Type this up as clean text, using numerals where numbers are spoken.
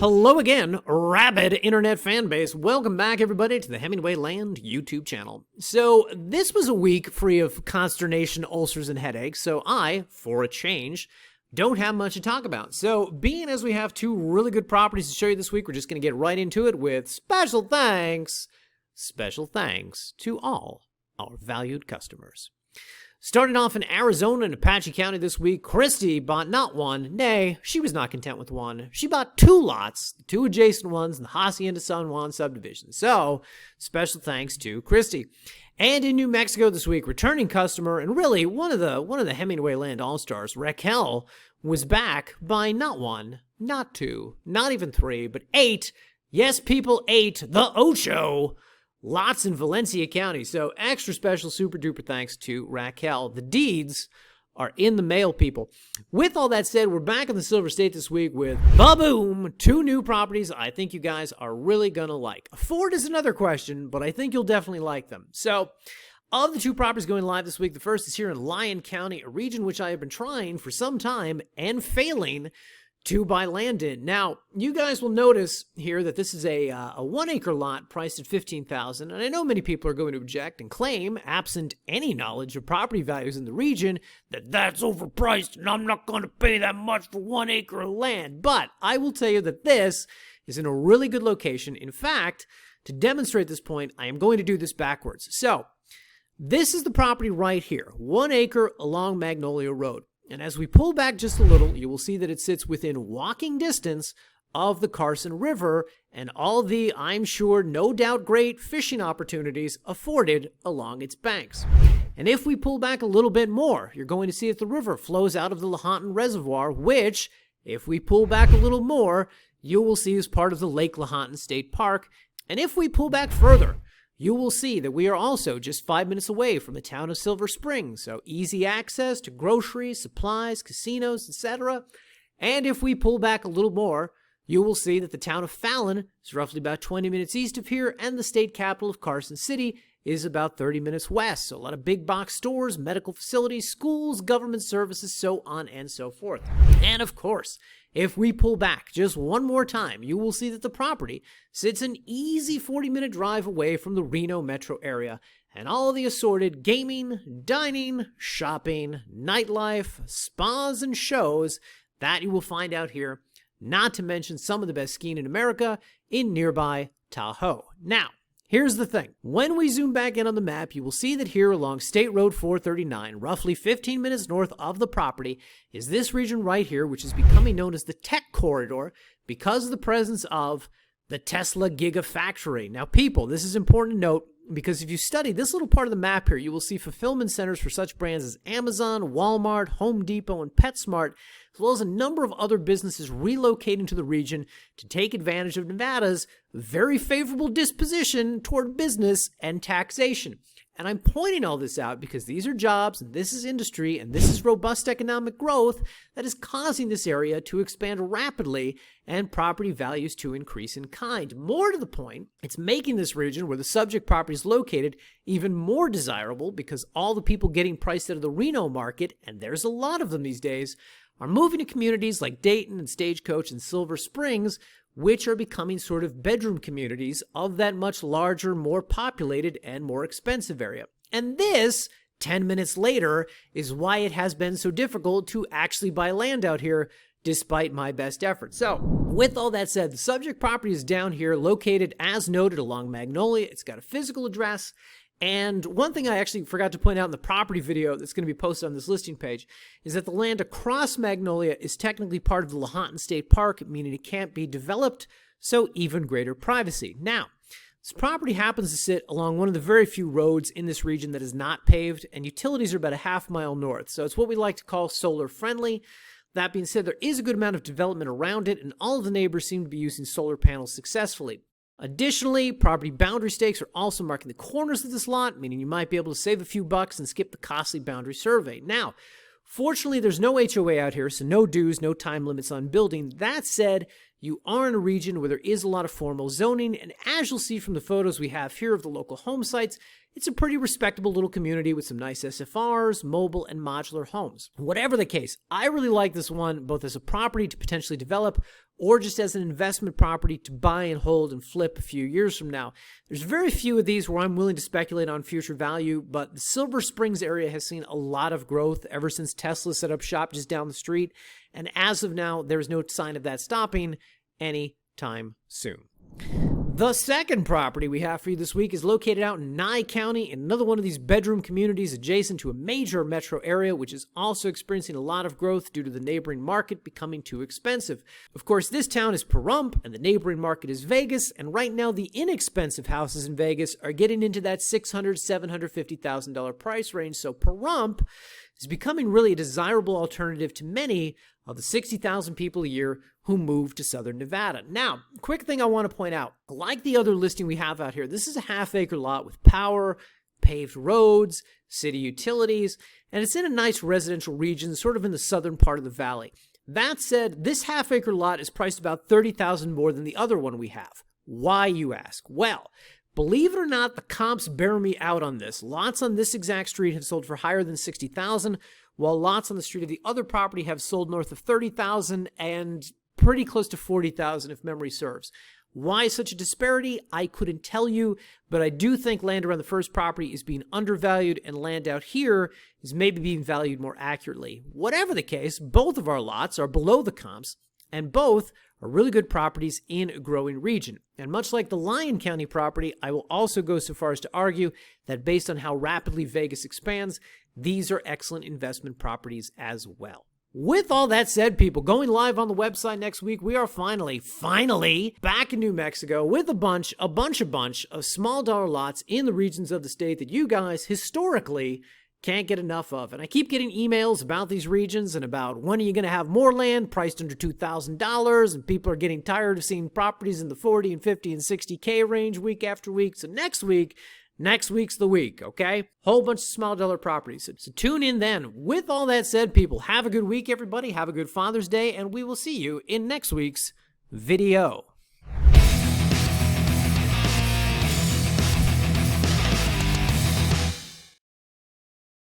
Hello again, rabid internet fan base. Welcome back, everybody, to the Hemingway Land YouTube channel. So this was a week free of consternation, ulcers, and headaches, so I, for a change, don't have much to talk about. So being as we have two really good properties to show you this week, we're just going to get right into it with special thanks to all our valued customers. Starting off in Arizona and Apache County this week, Christy bought not one, nay, she was not content with one. She bought two lots, the two adjacent ones in the Hacienda San Juan subdivision. So, special thanks to Christy. And in New Mexico this week, returning customer and really one of the Hemingway Land All-Stars, Raquel, was back buying not one, not two, not even three, but 8. Yes, people, 8, the Ocho. Lots in Valencia County, so extra special super duper thanks to Raquel. The deeds are in the mail, people. With all that said, we're back in the Silver State this week with ba-boom, 2 new properties I think you guys are really gonna like. Afford is another question, but I think you'll definitely like them. So, of the 2 properties going live this week, the first is here in Lyon County, a region which I have been trying for some time and failing to buy land in. Now, you guys will notice here that this is a 1-acre lot priced at $15,000, and I know many people are going to object and claim, absent any knowledge of property values in the region, that that's overpriced and I'm not going to pay that much for 1 acre of land. But I will tell you that this is in a really good location. In fact, to demonstrate this point, I am going to do this backwards. So, this is the property right here, 1 acre along Magnolia Road. And as we pull back just a little, you will see that it sits within walking distance of the Carson River and all the, I'm sure, no doubt great fishing opportunities afforded along its banks. And if we pull back a little bit more, you're going to see that the river flows out of the Lahontan Reservoir, which, if we pull back a little more, you will see is part of the Lake Lahontan State Park. And if we pull back further, you will see that we are also just 5 minutes away from the town of Silver Springs, so easy access to groceries, supplies, casinos, etc. And if we pull back a little more, you will see that the town of Fallon is roughly about 20 minutes east of here, and the state capital of Carson City is about 30 minutes west. So a lot of big box stores, medical facilities, schools, government services, so on and so forth. And of course, if we pull back just one more time, you will see that the property sits an easy 40-minute drive away from the Reno metro area, and all the assorted gaming, dining, shopping, nightlife, spas, and shows that you will find out here, not to mention some of the best skiing in America in nearby Tahoe. Now, here's the thing. When we zoom back in on the map, you will see that here along State Road 439, roughly 15 minutes north of the property, is this region right here, which is becoming known as the Tech Corridor because of the presence of the Tesla Gigafactory. Now, people, this is important to note because if you study this little part of the map here, you will see fulfillment centers for such brands as Amazon, Walmart, Home Depot, and PetSmart, as well as a number of other businesses relocating to the region to take advantage of Nevada's very favorable disposition toward business and taxation. And I'm pointing all this out because these are jobs, and this is industry, and this is robust economic growth that is causing this area to expand rapidly and property values to increase in kind. More to the point, it's making this region where the subject property is located even more desirable because all the people getting priced out of the Reno market, and there's a lot of them these days, are moving to communities like Dayton and Stagecoach and Silver Springs, which are becoming sort of bedroom communities of that much larger, more populated, and more expensive area. And this, 10 minutes later, is why it has been so difficult to actually buy land out here, despite my best efforts. So, with all that said, the subject property is down here, located as noted along Magnolia. It's got a physical address. And one thing I actually forgot to point out in the property video that's going to be posted on this listing page is that the land across Magnolia is technically part of the Lahontan State Park, meaning it can't be developed, so even greater privacy. Now, this property happens to sit along one of the very few roads in this region that is not paved, and utilities are about a half-mile north, so it's what we like to call solar-friendly. That being said, there is a good amount of development around it, and all of the neighbors seem to be using solar panels successfully. Additionally, property boundary stakes are also marking the corners of this lot, meaning you might be able to save a few bucks and skip the costly boundary survey. Now, fortunately, there's no HOA out here, so no dues, no time limits on building. That said, you are in a region where there is a lot of formal zoning, and as you'll see from the photos we have here of the local home sites, it's a pretty respectable little community with some nice SFRs, mobile, and modular homes. Whatever the case, I really like this one, both as a property to potentially develop or just as an investment property to buy and hold and flip a few years from now. There's very few of these where I'm willing to speculate on future value, but the Silver Springs area has seen a lot of growth ever since Tesla set up shop just down the street, and as of now, there's no sign of that stopping anytime soon. The second property we have for you this week is located out in Nye County, in another one of these bedroom communities adjacent to a major metro area, which is also experiencing a lot of growth due to the neighboring market becoming too expensive. Of course, this town is Pahrump, and the neighboring market is Vegas, and right now the inexpensive houses in Vegas are getting into that $600,000, $750,000 price range, so Pahrump is becoming really a desirable alternative to many of the 60,000 people a year who move to Southern Nevada. Now, quick thing I want to point out, like the other listing we have out here, this is a half-acre lot with power, paved roads, city utilities, and it's in a nice residential region, sort of in the southern part of the valley. That said, this half-acre lot is priced about $30,000 more than the other one we have. Why, you ask? Well, believe it or not, the comps bear me out on this. Lots on this exact street have sold for higher than $60,000, while lots on the street of the other property have sold north of $30,000 and pretty close to $40,000 if memory serves. Why such a disparity? I couldn't tell you, but I do think land around the first property is being undervalued and land out here is maybe being valued more accurately. Whatever the case, both of our lots are below the comps, and both are really good properties in a growing region. And much like the Lyon County property, I will also go so far as to argue that based on how rapidly Vegas expands, these are excellent investment properties as well. With all that said, people, going live on the website next week, we are finally back in New Mexico with a bunch of small dollar lots in the regions of the state that you guys historically can't get enough of. And I keep getting emails about these regions and about when are you going to have more land priced under $2,000, and people are getting tired of seeing properties in the 40 and 50 and 60K range week after week. So next week's the week, okay? Whole bunch of small dollar properties. So tune in then. With all that said, people, have a good week, everybody. Have a good Father's Day, and we will see you in next week's video.